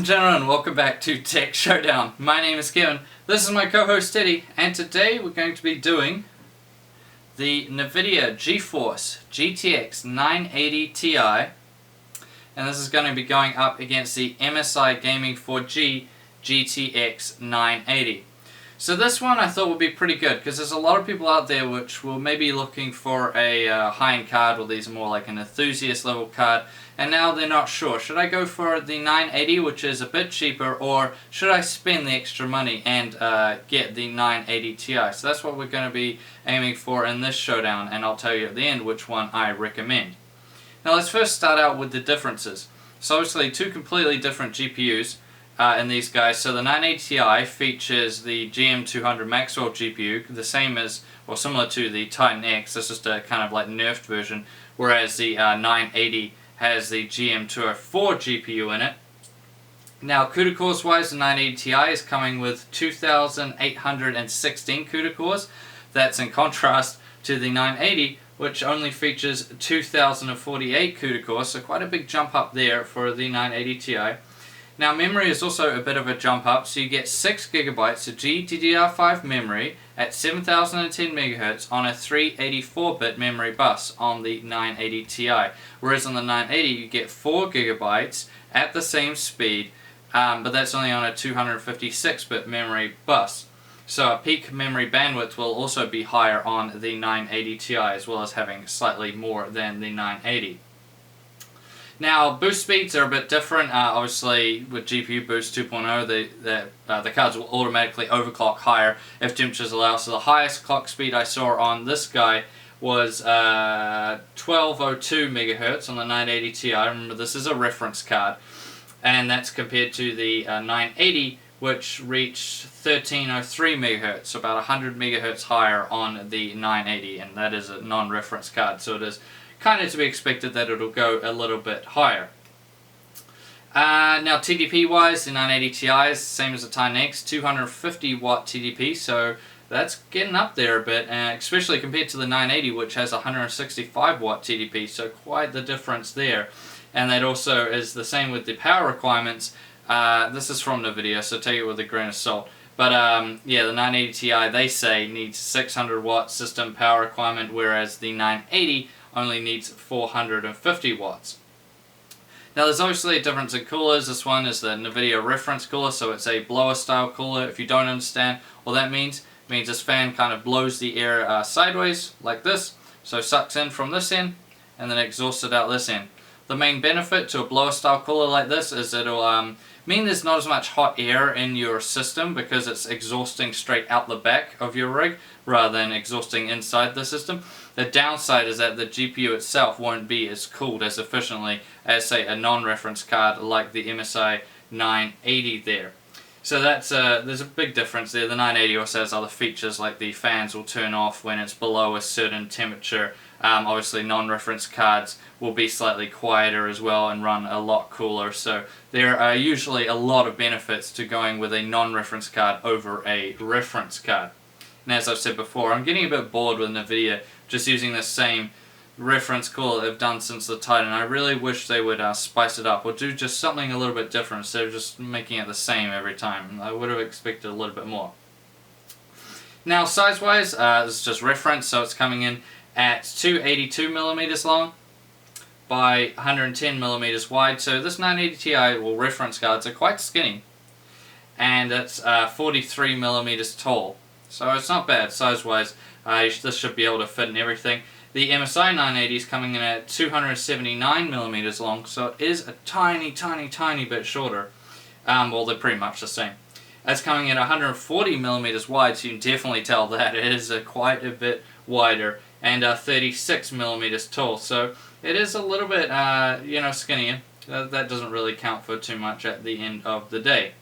and gentlemen, welcome back to Tech Showdown. My name is Kevin, this is my co-host Teddy, and today we're going to be doing the NVIDIA GeForce GTX 980 Ti, and this is going to be going up against the MSI Gaming 4G GTX 980. So this one I thought would be pretty good, because there's a lot of people out there which will maybe looking for a high-end card, or these are more like an enthusiast level card, and now they're not sure. Should I go for the 980, which is a bit cheaper, or should I spend the extra money and get the 980 Ti? So that's what we're going to be aiming for in this showdown, and I'll tell you at the end which one I recommend. Now let's first start out with the differences. So obviously two completely different GPUs in these guys. So the 980 Ti features the GM200 Maxwell GPU, the same as, or similar to the Titan X. This is just a kind of like nerfed version, whereas the 980 has the GM204 GPU in it. Now CUDA cores wise, the 980 Ti is coming with 2,816 CUDA cores. That's in contrast to the 980, which only features 2,048 CUDA cores, so quite a big jump up there for the 980 Ti. Now memory is also a bit of a jump up, so you get 6GB of GDDR5 memory at 7010 MHz on a 384-bit memory bus on the 980 Ti, whereas on the 980 you get 4GB at the same speed, but that's only on a 256-bit memory bus. So a peak memory bandwidth will also be higher on the 980 Ti, as well as having slightly more than the 980. Now, boost speeds are a bit different. Obviously, with GPU Boost 2.0, the cards will automatically overclock higher if temperatures allow. So the highest clock speed I saw on this guy was 1202 MHz on the 980 Ti. Remember, this is a reference card, and that's compared to the 980, which reached 1303 MHz, so about 100 MHz higher on the 980, and that is a non-reference card, so it is kind of to be expected that it'll go a little bit higher. Now TDP wise, the 980 Ti is the same as the Titan X, 250 watt TDP, so that's getting up there a bit, especially compared to the 980, which has 165 watt TDP, so quite the difference there. And that also is the same with the power requirements. This is from NVIDIA, so take it with a grain of salt. But yeah, the 980 Ti, they say, needs 600 watt system power requirement, whereas the 980 only needs 450 watts. Now there's obviously a difference in coolers. This one is the NVIDIA reference cooler, so it's a blower style cooler. If you don't understand what that means, it means this fan kind of blows the air sideways like this, so sucks in from this end and then exhausts it out this end. The main benefit to a blower style cooler like this is it'll mean there's not as much hot air in your system, because it's exhausting straight out the back of your rig rather than exhausting inside the system. The downside is that the GPU itself won't be as cooled as efficiently as, say, a non-reference card like the MSI 980 there. So that's there's a big difference there. The 980 also has other features, like the fans will turn off when it's below a certain temperature. Obviously non-reference cards will be slightly quieter as well and run a lot cooler, so there are usually a lot of benefits to going with a non-reference card over a reference card. And as I've said before, I'm getting a bit bored with NVIDIA just using the same reference cooler they've done since the Titan. I really wish they would spice it up, or do just something a little bit different instead of just making it the same every time. I would have expected a little bit more. Now size wise, this is just reference, so it's coming in at 282mm long by 110mm wide. So this 980 Ti, well, reference cards are quite skinny, and it's 43mm tall. So it's not bad size wise. This should be able to fit in everything. The MSI 980 is coming in at 279mm long, so it is a tiny bit shorter. Well, they're pretty much the same. That's coming in 140mm wide, so you can definitely tell that it is quite a bit wider, and 36mm tall, so it is a little bit skinnier. That doesn't really count for too much at the end of the day.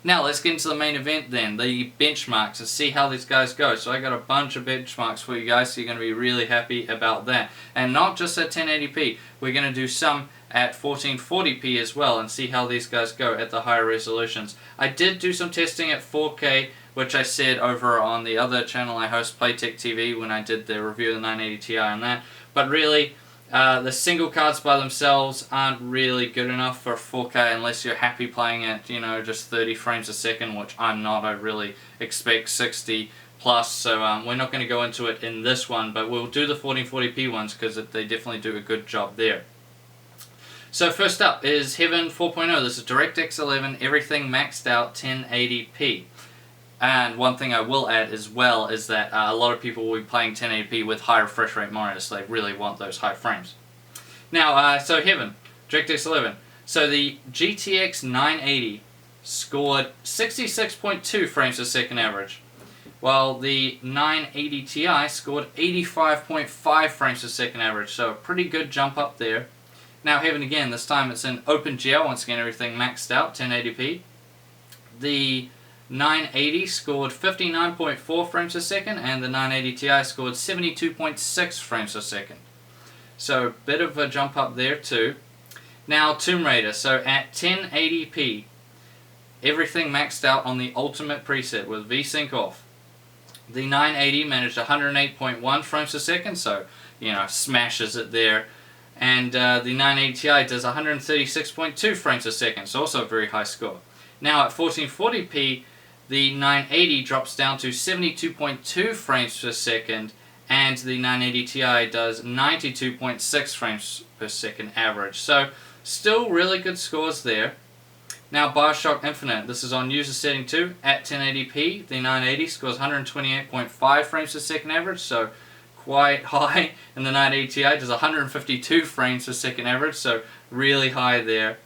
Now let's get into the main event then, the benchmarks, and see how these guys go. So I got a bunch of benchmarks for you guys, so you're going to be really happy about that. And not just at 1080p, we're going to do some at 1440p as well, and see how these guys go at the higher resolutions. I did do some testing at 4K, which I said over on the other channel I host, Playtech TV, when I did the review of the 980 Ti on that. But really, The single cards by themselves aren't really good enough for 4K unless you're happy playing at, you know, just 30 frames a second, which I'm not. I really expect 60 plus, so we're not going to go into it in this one, but we'll do the 1440p ones because they definitely do a good job there. So first up is Heaven 4.0. This is DirectX 11, everything maxed out 1080p. And one thing I will add as well is that a lot of people will be playing 1080p with high refresh rate monitors. They really want those high frames. Now, so Heaven, DirectX 11. So the GTX 980 scored 66.2 frames per second average, while the 980 Ti scored 85.5 frames per second average. So a pretty good jump up there. Now Heaven again, this time it's in OpenGL, once again everything maxed out, 1080p. The 980 scored 59.4 frames per second and the 980 Ti scored 72.6 frames per second. So a bit of a jump up there too. Now Tomb Raider, so at 1080p, everything maxed out on the ultimate preset with VSync off. The 980 managed 108.1 frames per second, so you know, smashes it there. And the 980 Ti does 136.2 frames per second, so also a very high score. Now at 1440p, the 980 drops down to 72.2 frames per second, and the 980 Ti does 92.6 frames per second average. So still really good scores there. Now Bioshock Infinite, this is on user setting 2 at 1080p. The 980 scores 128.5 frames per second average, so quite high, and the 980 Ti does 152 frames per second average, so really high there.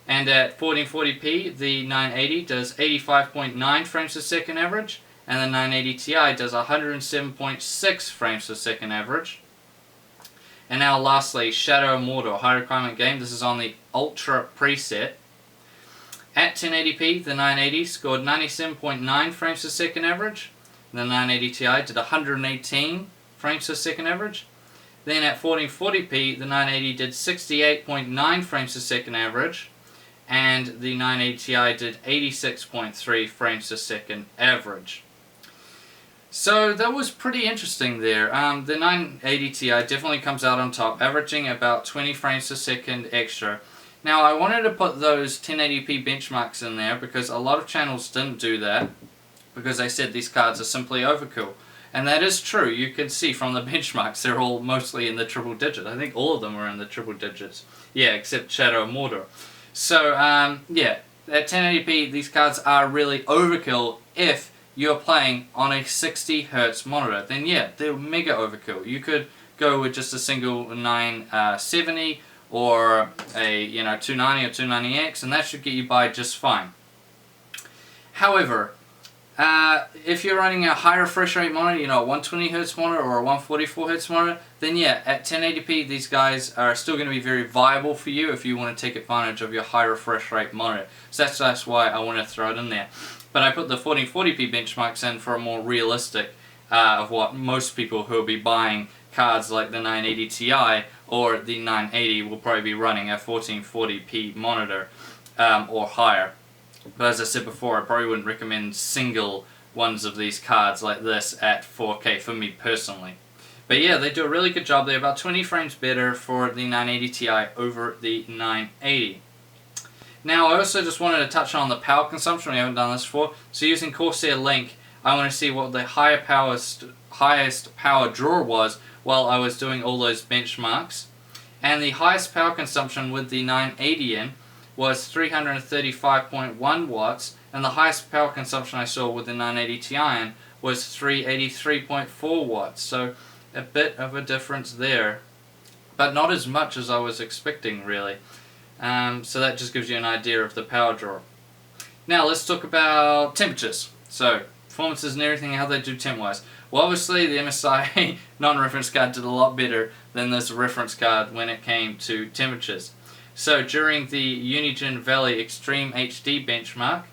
And at 1440p, the 980 does 85.9 frames per second average, and the 980 Ti does 107.6 frames per second average. And now lastly, Shadow of Mordor, high requirement game. This is on the Ultra preset. At 1080p, the 980 scored 97.9 frames per second average, and the 980 Ti did 118 frames per second average. Then at 1440p, the 980 did 68.9 frames per second average, and the 980 Ti did 86.3 frames per second average. So that was pretty interesting there. The 980 Ti definitely comes out on top, averaging about 20 frames per second extra. Now I wanted to put those 1080p benchmarks in there because a lot of channels didn't do that because they said these cards are simply overkill. And that is true. You can see from the benchmarks they're all mostly in the triple digits. I think all of them are in the triple digits. Yeah, except Shadow of Mordor. So yeah, at 1080p these cards are really overkill if you're playing on a 60Hz monitor. Then yeah, they're mega overkill. You could go with just a single 970 or a 290 or 290X, and that should get you by just fine. However, if you're running a high refresh rate monitor, a 120Hz monitor or a 144Hz monitor, then yeah, at 1080p these guys are still going to be very viable for you if you want to take advantage of your high refresh rate monitor. So that's why I want to throw it in there. But I put the 1440p benchmarks in for a more realistic of what most people who will be buying cards like the 980 Ti or the 980 will probably be running a 1440p monitor or higher. But as I said before, I probably wouldn't recommend single ones of these cards like this at 4K for me personally. But yeah, they do a really good job. They're about 20 frames better for the 980 Ti over the 980. Now I also just wanted to touch on the power consumption. We haven't done this before. So using Corsair Link, I want to see what the highest power draw was while I was doing all those benchmarks. And the highest power consumption with the 980 in was 335.1 watts, and the highest power consumption I saw with the 980 Ti was 383.4 watts. So a bit of a difference there, but not as much as I was expecting really. So that just gives you an idea of the power draw. Now let's talk about temperatures. So performances and everything, how they do temp-wise. Well, obviously the MSI non-reference card did a lot better than this reference card when it came to temperatures. So during the Unigine Valley Extreme HD benchmark,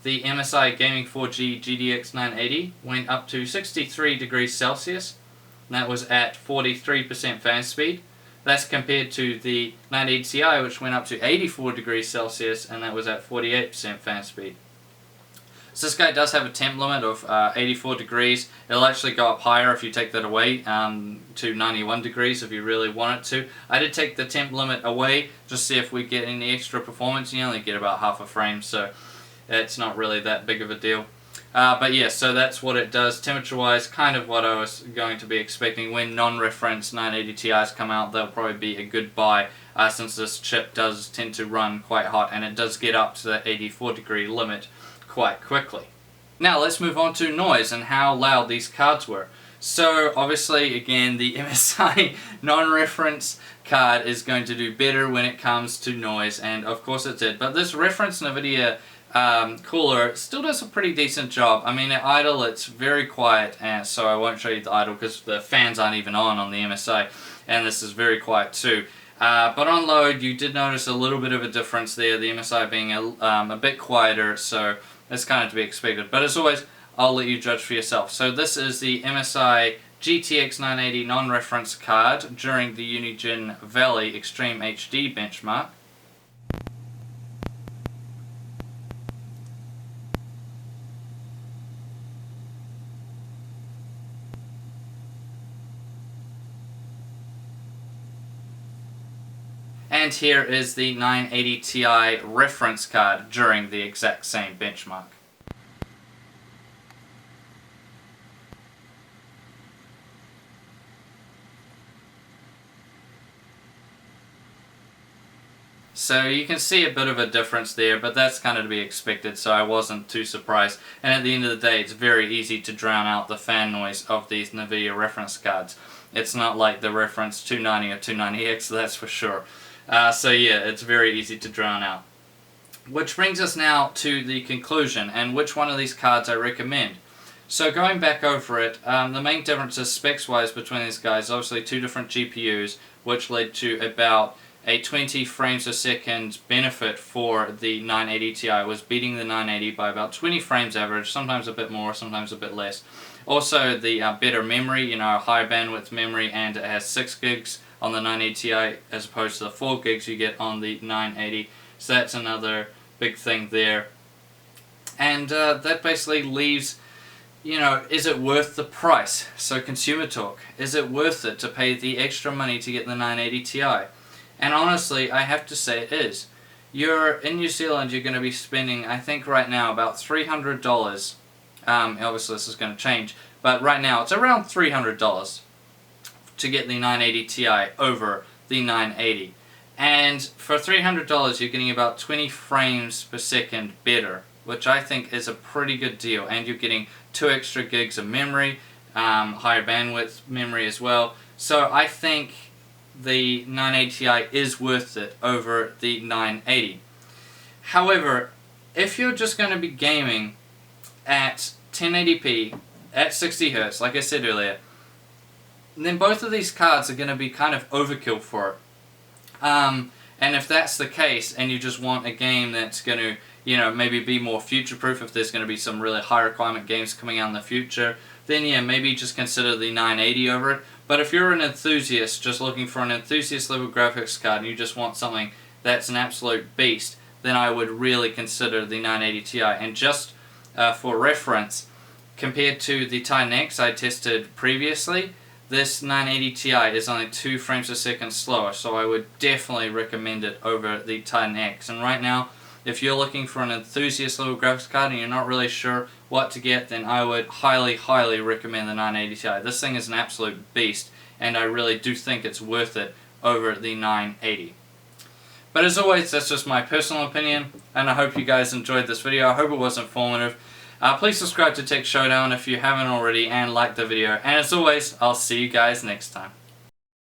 the MSI Gaming 4G GTX 980 went up to 63 degrees Celsius, and that was at 43% fan speed. That's compared to the 980 Ti, which went up to 84 degrees Celsius, and that was at 48% fan speed. So this guy does have a temp limit of 84 degrees. It'll actually go up higher if you take that away to 91 degrees if you really want it to. I did take the temp limit away just to see if we get any extra performance. You only get about half a frame, so it's not really that big of a deal. But yeah, so that's what it does temperature wise, kind of what I was going to be expecting. When non-reference 980 Ti's come out, they'll probably be a good buy since this chip does tend to run quite hot and it does get up to the 84 degree limit quite quickly. Now let's move on to noise and how loud these cards were. So obviously again the MSI non-reference card is going to do better when it comes to noise, and of course it did, but this reference NVIDIA cooler still does a pretty decent job. I mean, at idle it's very quiet, and so I won't show you the idle because the fans aren't even on the MSI, and this is very quiet too. But on load you did notice a little bit of a difference there, the MSI being a bit quieter, so that's kind of to be expected. But as always, I'll let you judge for yourself. So this is the MSI GTX 980 non-reference card during the Unigine Valley Extreme HD benchmark. And here is the 980 Ti reference card during the exact same benchmark. So you can see a bit of a difference there, but that's kind of to be expected, so I wasn't too surprised. And at the end of the day, it's very easy to drown out the fan noise of these NVIDIA reference cards. It's not like the reference 290 or 290X, that's for sure. So yeah, it's very easy to drown out. Which brings us now to the conclusion and which one of these cards I recommend. So going back over it, the main differences specs wise between these guys, obviously two different GPUs, which led to about a 20 frames a second benefit for the 980 Ti. Was beating the 980 by about 20 frames average, sometimes a bit more, sometimes a bit less. Also the better memory, higher bandwidth memory, and it has 6 gigs on the 980 Ti as opposed to the 4 gigs you get on the 980. So that's another big thing there. And that basically leaves, is it worth the price? So consumer talk, is it worth it to pay the extra money to get the 980 Ti? And honestly, I have to say it is. You're in New Zealand, you're going to be spending, I think right now, about $300. Obviously this is going to change, but right now it's around $300 to get the 980 Ti over the 980. And for $300 you're getting about 20 frames per second better, which I think is a pretty good deal. And you're getting 2 extra gigs of memory, higher bandwidth memory as well. So I think the 980 Ti is worth it over the 980. However, if you're just going to be gaming at 1080p at 60 Hz, like I said earlier, then both of these cards are going to be kind of overkill for it. And if that's the case, and you just want a game that's going to, maybe be more future-proof, if there's going to be some really high requirement games coming out in the future, then yeah, maybe just consider the 980 over it. But if you're an enthusiast, just looking for an enthusiast level graphics card, and you just want something that's an absolute beast, then I would really consider the 980 Ti. And just for reference, compared to the Ti Next I tested previously, this 980 Ti is only 2 frames a second slower, so I would definitely recommend it over the Ti X. And right now, if you're looking for an enthusiast level graphics card and you're not really sure what to get, then I would highly, highly recommend the 980 Ti. This thing is an absolute beast, and I really do think it's worth it over the 980. But as always, that's just my personal opinion, and I hope you guys enjoyed this video. I hope it was informative. Please subscribe to Tech Showdown if you haven't already, and like the video. And as always, I'll see you guys next time.